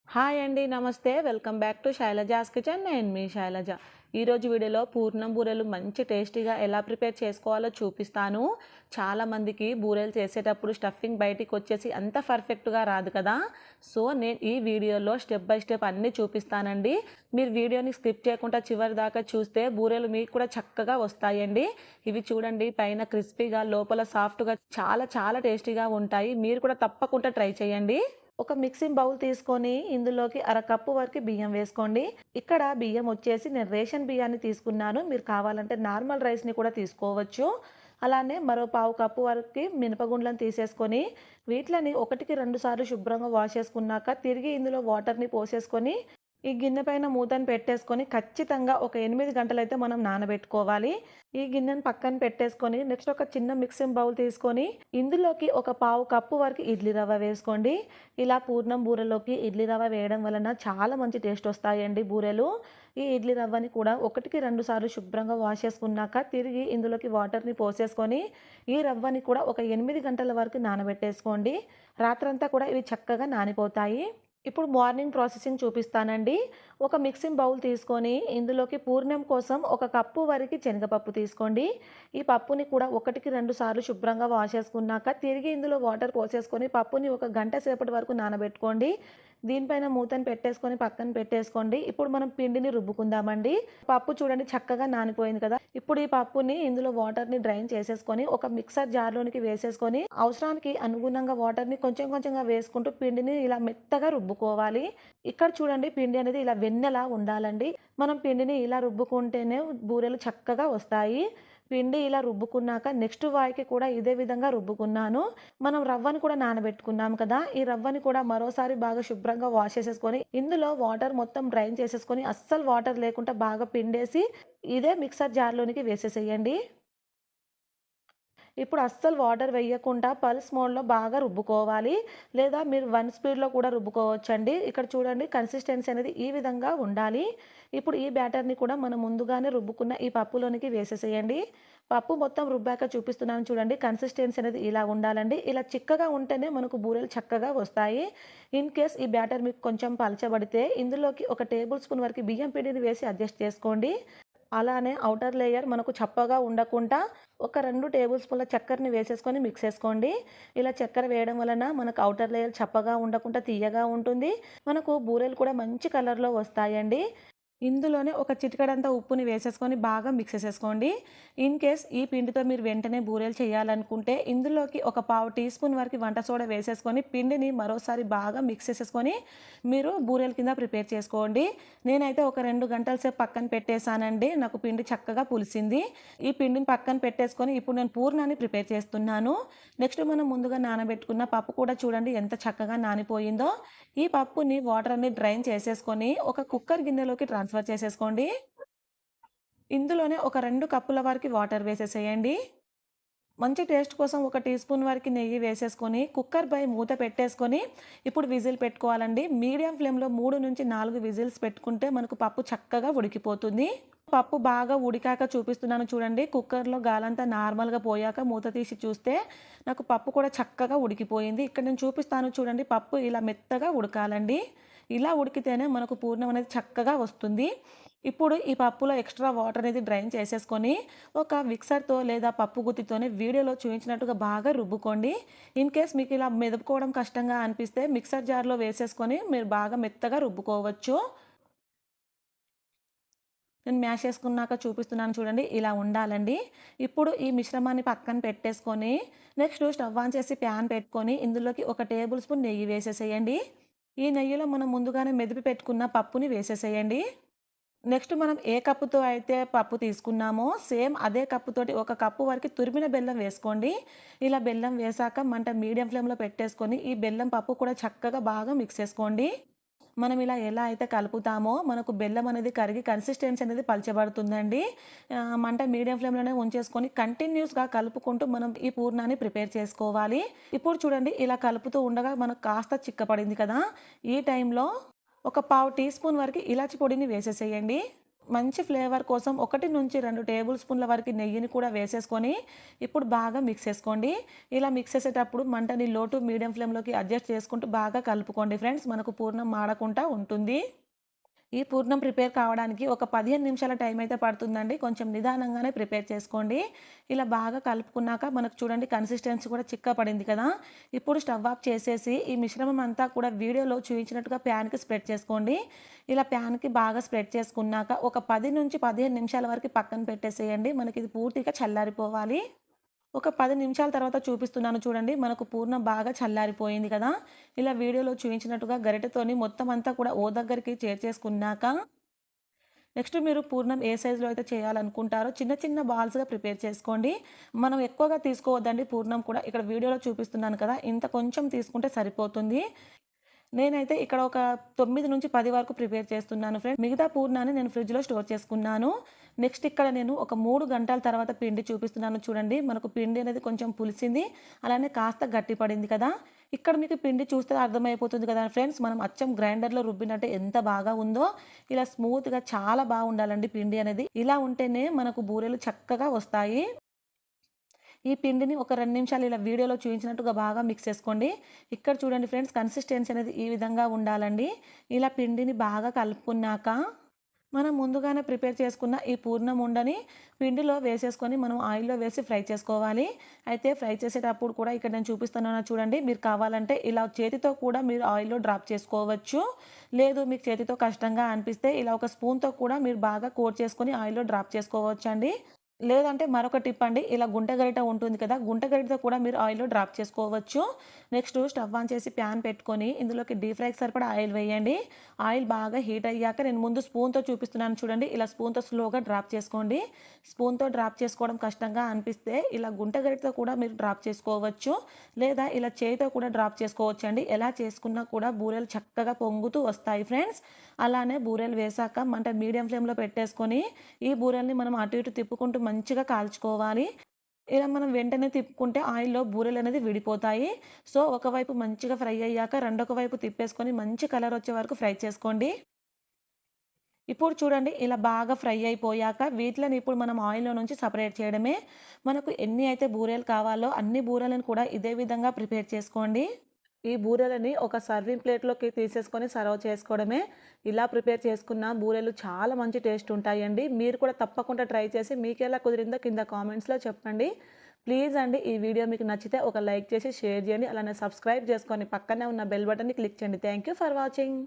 Hi అండి. నమస్తే. Welcome back to Shailaja's kitchen. నేను మీ శైలజ. ఈరోజు వీడియోలో పూర్ణం బూరెలు మంచి టేస్టీగా ఎలా ప్రిపేర్ చేసుకోవాలో చూపిస్తాను. చాలామందికి బూరెలు చేసేటప్పుడు స్టఫింగ్ బయటికి వచ్చేసి అంత పర్ఫెక్ట్గా రాదు కదా. సో నేను ఈ వీడియోలో స్టెప్ బై స్టెప్ అన్నీ చూపిస్తానండి. మీరు వీడియోని స్కిప్ చేయకుండా చివరి దాకా చూస్తే బూరెలు మీకు కూడా చక్కగా వస్తాయండి. ఇవి చూడండి, పైన క్రిస్పీగా లోపల సాఫ్ట్గా చాలా చాలా టేస్టీగా ఉంటాయి. మీరు కూడా తప్పకుండా ట్రై చేయండి. ఒక మిక్సింగ్ బౌల్ తీసుకొని ఇందులోకి అరకప్పు వరకు బియ్యం వేసుకోండి. ఇక్కడ బియ్యం వచ్చేసి నేను రేషన్ బియ్యాన్ని తీసుకున్నాను. మీరు కావాలంటే నార్మల్ రైస్ని కూడా తీసుకోవచ్చు. అలానే మరో పావు కప్పు వరకు మినపగుండ్లను తీసేసుకొని వీటిని ఒకటికి రెండు సార్లు శుభ్రంగా వాష్ చేసుకున్నాక తిరిగి ఇందులో వాటర్ని పోసేసుకొని ఈ గిన్నె పైన మూతను పెట్టేసుకొని ఖచ్చితంగా ఒక 8 గంటలైతే మనం నానబెట్టుకోవాలి. ఈ గిన్నెను పక్కన పెట్టేసుకొని నెక్స్ట్ ఒక చిన్న మిక్సింగ్ బౌల్ తీసుకొని ఇందులోకి ఒక పావు కప్పు వరకు ఇడ్లీ రవ్వ వేసుకోండి. ఇలా పూర్ణం బూరెలోకి ఇడ్లీ రవ్వ వేయడం వలన చాలా మంచి టేస్ట్ వస్తాయండి బూరెలు. ఈ ఇడ్లీ రవ్వని కూడా ఒకటికి రెండు సార్లు శుభ్రంగా వాష్ చేసుకున్నాక తిరిగి ఇందులోకి వాటర్ని పోసేసుకొని ఈ రవ్వని కూడా ఒక 8 గంటల వరకు నానబెట్టేసుకోండి. రాత్రంతా కూడా ఇవి చక్కగా నానిపోతాయి. ఇప్పుడు మార్నింగ్ ప్రాసెసింగ్ చూపిస్తానండి. ఒక మిక్సింగ్ బౌల్ తీసుకొని ఇందులోకి పూర్ణం కోసం ఒక కప్పు వరకు శనగపప్పు తీసుకోండి. ఈ పప్పుని కూడా ఒకటికి రెండు సార్లు శుభ్రంగా వాష్ చేసుకున్నాక తిరిగి ఇందులో వాటర్ పోసేసుకొని పప్పుని ఒక గంట సేపటి వరకు నానబెట్టుకోండి. దీనిపైన మూతను పెట్టేసుకొని పక్కన పెట్టేసుకోండి. ఇప్పుడు మనం పిండిని రుబ్బుకుందామండి. పప్పు చూడండి చక్కగా నానిపోయింది కదా. ఇప్పుడు ఈ పప్పుని ఇందులో వాటర్ని డ్రైన్ చేసేసుకొని ఒక మిక్సర్ జార్లోనికి వేసేసుకొని అవసరానికి అనుగుణంగా వాటర్ని కొంచెం కొంచెంగా వేసుకుంటూ పిండిని ఇలా మెత్తగా రుబ్బుకోవాలి. ఇక్కడ చూడండి పిండి అనేది ఇలా వెన్నెలా ఉండాలండి. మనం పిండిని ఇలా రుబ్బుకుంటేనే బూరెలు చక్కగా వస్తాయి. పిండి ఇలా రుబ్బుకున్నాక నెక్స్ట్ వాయికి కూడా ఇదే విధంగా రుబ్బుకున్నాను. మనం రవ్వను కూడా నానబెట్టుకున్నాం కదా. ఈ రవ్వని కూడా మరోసారి బాగా శుభ్రంగా వాష్ చేసేసుకొని ఇందులో వాటర్ మొత్తం డ్రైన్ చేసేసుకొని అస్సలు వాటర్ లేకుండా బాగా పిండేసి ఇదే మిక్సర్ జార్లోనికి వేసేసేయండి. ఇప్పుడు అస్సలు వాటర్ వేయకుండా పల్స్ మోడ్‌లో బాగా రుబ్బుకోవాలి. లేదా మీరు 1 స్పీడ్‌లో కూడా రుబ్బుకోవచ్చండి. ఇక్కడ చూడండి కన్సిస్టెన్సీ అనేది ఈ విధంగా ఉండాలి. ఇప్పుడు ఈ బ్యాటర్‌ని కూడా మనం ముందుగానే రుబ్బుకున్న ఈ పప్పులోనికి వేసేసేయండి. పప్పు మొత్తం రుబ్బాక చూపిస్తున్నాను చూడండి. కన్సిస్టెన్సీ అనేది ఇలా ఉండాలండి. ఇలా చిక్కగా ఉంటేనే మనకు బూరెలు చక్కగా వస్తాయి. ఇన్ కేస్ ఈ బ్యాటర్ మీకు కొంచెం పలచబడితే ఇందులోకి ఒక టేబుల్ స్పూన్ వరకు బియ్యం పిండిని వేసి అడ్జస్ట్ చేసుకోండి. అలానే ఔటర్ లేయర్ మనకు చప్పగా ఉండకుండా ఒక 2 టేబుల్ స్పూన్ల చక్కెరని వేసేసుకొని మిక్స్ చేసుకోండి. ఇలా చక్కెర వేయడం వలన మనకు ఔటర్ లేయర్ చప్పగా ఉండకుండా తియ్యగా ఉంటుంది. మనకు బూరెలు కూడా మంచి కలర్‌లో వస్తాయండి. ఇందులోనే ఒక చిటికెడంత ఉప్పుని వేసేసుకొని బాగా మిక్స్ చేసేసుకోండి. ఇన్ కేస్ ఈ పిండితో మీరు వెంటనే బూరెలు చేయాలనుకుంటే ఇందులోకి ఒక పావు టీ స్పూన్ వరకు వంట సోడా వేసేసుకొని పిండిని మరోసారి బాగా మిక్స్ చేసేసుకొని మీరు బూరెల కింద ప్రిపేర్ చేసుకోండి. నేనైతే ఒక 2 గంటల సేపు పక్కన పెట్టేశానండి. నాకు పిండి చక్కగా పులిసింది. ఈ పిండిని పక్కన పెట్టేసుకొని ఇప్పుడు నేను పూర్ణాన్ని ప్రిపేర్ చేస్తున్నాను. నెక్స్ట్ మనం ముందుగా నానబెట్టుకున్న పప్పు కూడా చూడండి ఎంత చక్కగా నానిపోయిందో. ఈ పప్పుని వాటర్ అన్ని డ్రైన్ చేసేసుకొని ఒక కుక్కర్ గిన్నెలోకి ట్రాన్స్‌ఫర్ చేసేసుకోండి. ఇందులోనే ఒక 2 కప్పుల వరకు వాటర్ వేసేసేయండి. మంచి టేస్ట్ కోసం ఒక టీ స్పూన్ వరకు నెయ్యి వేసేసుకొని కుక్కర్ పై మూత పెట్టేసుకొని ఇప్పుడు విజిల్ పెట్టుకోవాలండి. మీడియం ఫ్లేమ్‌లో 3-4 విజిల్స్ పెట్టుకుంటే మనకు పప్పు చక్కగా ఉడికిపోతుంది. పప్పు బాగా ఉడికాక చూపిస్తున్నాను చూడండి. కుక్కర్‌లో గాలంతా నార్మల్‌గా పోయాక మూత తీసి చూస్తే నాకు పప్పు కూడా చక్కగా ఉడికిపోయింది. ఇక్కడ నేను చూపిస్తాను చూడండి. పప్పు ఇలా మెత్తగా ఉడకాలండి. ఇలా ఉడికితేనే మనకు పూర్ణం అనేది చక్కగా వస్తుంది. ఇప్పుడు ఈ పప్పులో ఎక్స్‌ట్రా వాటర్ అనేది డ్రైన్ చేసేసుకొని ఒక మిక్సర్‌తో లేదా పప్పు గుత్తితోనే వీడియోలో చూపించినట్టుగా బాగా రుబ్బుకోండి. ఇన్ కేస్ మీకు ఇలా మెదుపుకోవడం కష్టంగా అనిపిస్తే మిక్సర్ జార్‌లో వేసేసుకొని మీరు బాగా మెత్తగా రుబ్బుకోవచ్చు. నేను మ్యాష్ చేసుకున్నాక చూపిస్తున్నాను చూడండి. ఇలా ఉండాలండి. ఇప్పుడు ఈ మిశ్రమాన్ని పక్కన పెట్టేసుకొని నెక్స్ట్ స్టవ్ ఆన్ చేసి ప్యాన్ పెట్టుకొని ఇందులోకి ఒక టేబుల్ స్పూన్ నెయ్యి వేసేసేయండి. ఈ నెయ్యిలో మనం ముందుగానే మెదిపి పెట్టుకున్న పప్పుని వేసేసేయండి. నెక్స్ట్ మనం ఏ కప్పుతో అయితే పప్పు తీసుకున్నామో సేమ్ అదే కప్పుతోటి ఒక కప్పు వరకు తురిమిన బెల్లం వేసుకోండి. ఇలా బెల్లం వేశాక మంట మీడియం ఫ్లేమ్‌లో పెట్టేసుకొని ఈ బెల్లం పప్పు కూడా చక్కగా బాగా మిక్స్ చేసుకోండి. మనం ఇలా ఎలా అయితే కలుపుతామో మనకు బెల్లం అనేది కరిగి కన్సిస్టెన్సీ అనేది పలచబడుతుందండి. మంట మీడియం ఫ్లేమ్‌లోనే ఉంచేసుకొని కంటిన్యూస్‌గా కలుపుకుంటూ మనం ఈ పూర్ణాన్ని ప్రిపేర్ చేసుకోవాలి. ఇప్పుడు చూడండి ఇలా కలుపుతూ ఉండగా మనకు కాస్త చిక్కపడింది కదా. ఈ టైంలో ఒక పావు టీ స్పూన్ వరకు ఇలాచి పొడిని వేసేసేయండి. మంచి ఫ్లేవర్ కోసం 1-2 టేబుల్ స్పూన్ల వరకు నెయ్యిని కూడా వేసేసుకొని ఇప్పుడు బాగా మిక్స్ చేసుకోండి. ఇలా మిక్స్ చేసేటప్పుడు మంటని లో టు మీడియం ఫ్లేమ్‌లోకి అడ్జస్ట్ చేసుకుంటూ బాగా కలుపుకోండి ఫ్రెండ్స్. మనకు పూర్ణం మాడకుండా ఉంటుంది. ఈ పూర్ణం ప్రిపేర్ కావడానికి ఒక 15 నిమిషాల టైం అయితే పడుతుందండి. కొంచెం నిదానంగానే ప్రిపేర్ చేసుకోండి. ఇలా బాగా కలుపుకున్నాక మనకు చూడండి కన్సిస్టెన్సీ కూడా చిక్కగా పడింది కదా! ఇప్పుడు స్టవ్ ఆఫ్ చేసేసి ఈ మిశ్రమం అంతా కూడా వీడియోలో చూపించినట్టుగా ప్యాన్‌కి స్ప్రెడ్ చేసుకోండి. ఇలా ప్యాన్‌కి బాగా స్ప్రెడ్ చేసుకున్నాక ఒక 10-15 నిమిషాల వరకు పక్కన పెట్టేసేయండి. మనకి ఇది పూర్తిగా చల్లారిపోవాలి. ఒక 10 నిమిషాల తర్వాత చూపిస్తున్నాను చూడండి. మనకు పూర్ణం బాగా చల్లారిపోయింది కదా! ఇలా వీడియోలో చూయించినట్టుగా గరిటెతోని మొత్తం అంతా కూడా ఓ దగ్గరికి చేర్చేసుకున్నాక, నెక్స్ట్ మీరు పూర్ణం ఏ సైజులో అయితే చేయాలనుకుంటారో చిన్న చిన్న బాల్స్‌గా ప్రిపేర్ చేసుకోండి. మనం ఎక్కువగా తీసుకోవద్దండి పూర్ణం కూడా. ఇక్కడ వీడియోలో చూపిస్తున్నాను కదా! ఇంత కొంచెం తీసుకుంటే సరిపోతుంది. నేనైతే ఇక్కడ ఒక 9-10 వరకు ప్రిపేర్ చేస్తున్నాను ఫ్రెండ్స్. మిగతా పూర్ణాన్ని నేను ఫ్రిడ్జ్‌లో స్టోర్ చేసుకున్నాను. నెక్స్ట్ ఇక్కడ నేను ఒక 3 గంటల తర్వాత పిండి చూపిస్తున్నాను చూడండి. మనకు పిండి అనేది కొంచెం పులిసింది. అలానే కాస్త గట్టి పడింది కదా! ఇక్కడ మీకు పిండి చూస్తే అర్థమైపోతుంది కదా ఫ్రెండ్స్. మనం అచ్చం గ్రైండర్‌లో రుబ్బినట్టే ఎంత బాగా ఉందో. ఇలా స్మూత్‌గా చాలా బాగుండాలండి పిండి అనేది. ఇలా ఉంటేనే మనకు బూరెలు చక్కగా వస్తాయి. ఈ పిండిని ఒక 2 నిమిషాలు ఇలా వీడియోలో చూపించినట్టుగా బాగా మిక్స్ చేసుకోండి. ఇక్కడ చూడండి ఫ్రెండ్స్ కన్సిస్టెన్సీ అనేది ఈ విధంగా ఉండాలండి. ఇలా పిండిని బాగా కలుపుకున్నాక, మనం ముందుగానే ప్రిపేర్ చేసుకున్న ఈ పూర్ణం ఉండని పిండిలో వేసేసుకొని మనం ఆయిల్‌లో వేసి ఫ్రై చేసుకోవాలి. అయితే ఫ్రై చేసేటప్పుడు కూడా ఇక్కడ నేను చూపిస్తున్నాను చూడండి. మీరు కావాలంటే ఇలా చేతితో కూడా మీరు ఆయిల్‌లో డ్రాప్ చేసుకోవచ్చు. లేదు మీకు చేతితో కష్టంగా అనిపిస్తే ఇలా ఒక స్పూన్‌తో కూడా మీరు బాగా కోట్ చేసుకొని ఆయిల్‌లో డ్రాప్ చేసుకోవచ్చండి. లేదంటే మరొక టిప్ అండి. ఇలా గుంట గరిట ఉంటుంది కదా! గుంట గరిటతో కూడా మీరు ఆయిల్‌లో డ్రాప్ చేసుకోవచ్చు. నెక్స్ట్ స్టవ్ ఆన్ చేసి ప్యాన్ పెట్టుకొని ఇందులోకి డీప్ ఫ్రైకి సరిపడా ఆయిల్ వేయండి. ఆయిల్ బాగా హీట్ అయ్యాక నేను ముందు స్పూన్‌తో చూపిస్తున్నాను చూడండి. ఇలా స్పూన్‌తో స్లోగా డ్రాప్ చేసుకోండి. స్పూన్‌తో డ్రాప్ చేసుకోవడం కష్టంగా అనిపిస్తే ఇలా గుంట గరిటతో కూడా మీరు డ్రాప్ చేసుకోవచ్చు. లేదా ఇలా చేయితో కూడా డ్రాప్ చేసుకోవచ్చండి. ఎలా చేసుకున్నా కూడా బూరెలు చక్కగా పొంగుతూ వస్తాయి ఫ్రెండ్స్. అలానే బూరెలు వేశాక మంట మీడియం ఫ్లేమ్‌లో పెట్టేసుకొని ఈ బూరెల్ని మనం అటు ఇటు తిప్పుకుంటూ మంచిగా కాల్చుకోవాలి. ఇలా మనం వెంటనే తిప్పుకుంటే ఆయిల్‌లో బూరెలనేది విడిపోతాయి. సో, ఒకవైపు మంచిగా ఫ్రై అయ్యాక రెండొక వైపు తిప్పేసుకొని మంచి కలర్ వచ్చే వరకు ఫ్రై చేసుకోండి. ఇప్పుడు చూడండి ఇలా బాగా ఫ్రై అయిపోయాక వీటిలని ఇప్పుడు మనం ఆయిల్‌లో నుంచి సెపరేట్ చేయడమే. మనకు ఎన్ని అయితే బూరెలు కావాలో అన్ని బూరెలను కూడా ఇదే విధంగా ప్రిపేర్ చేసుకోండి. ఈ బూరెలని ఒక సర్వింగ్ ప్లేట్‌లోకి తీసేసుకొని సర్వ్ చేసుకోవడమే. ఇలా ప్రిపేర్ చేసుకున్న బూరెలు చాలా మంచి టేస్ట్ ఉంటాయండి. మీరు కూడా తప్పకుండా ట్రై చేసి మీకెలా కుదిరిందో కింద కామెంట్స్‌లో చెప్పండి. ప్లీజ్ అండి ఈ వీడియో మీకు నచ్చితే ఒక లైక్ చేసి షేర్ చేయండి. అలానే సబ్స్క్రైబ్ చేసుకొని పక్కనే ఉన్న బెల్ బటన్‌ని క్లిక్ చేయండి. Thank you for watching.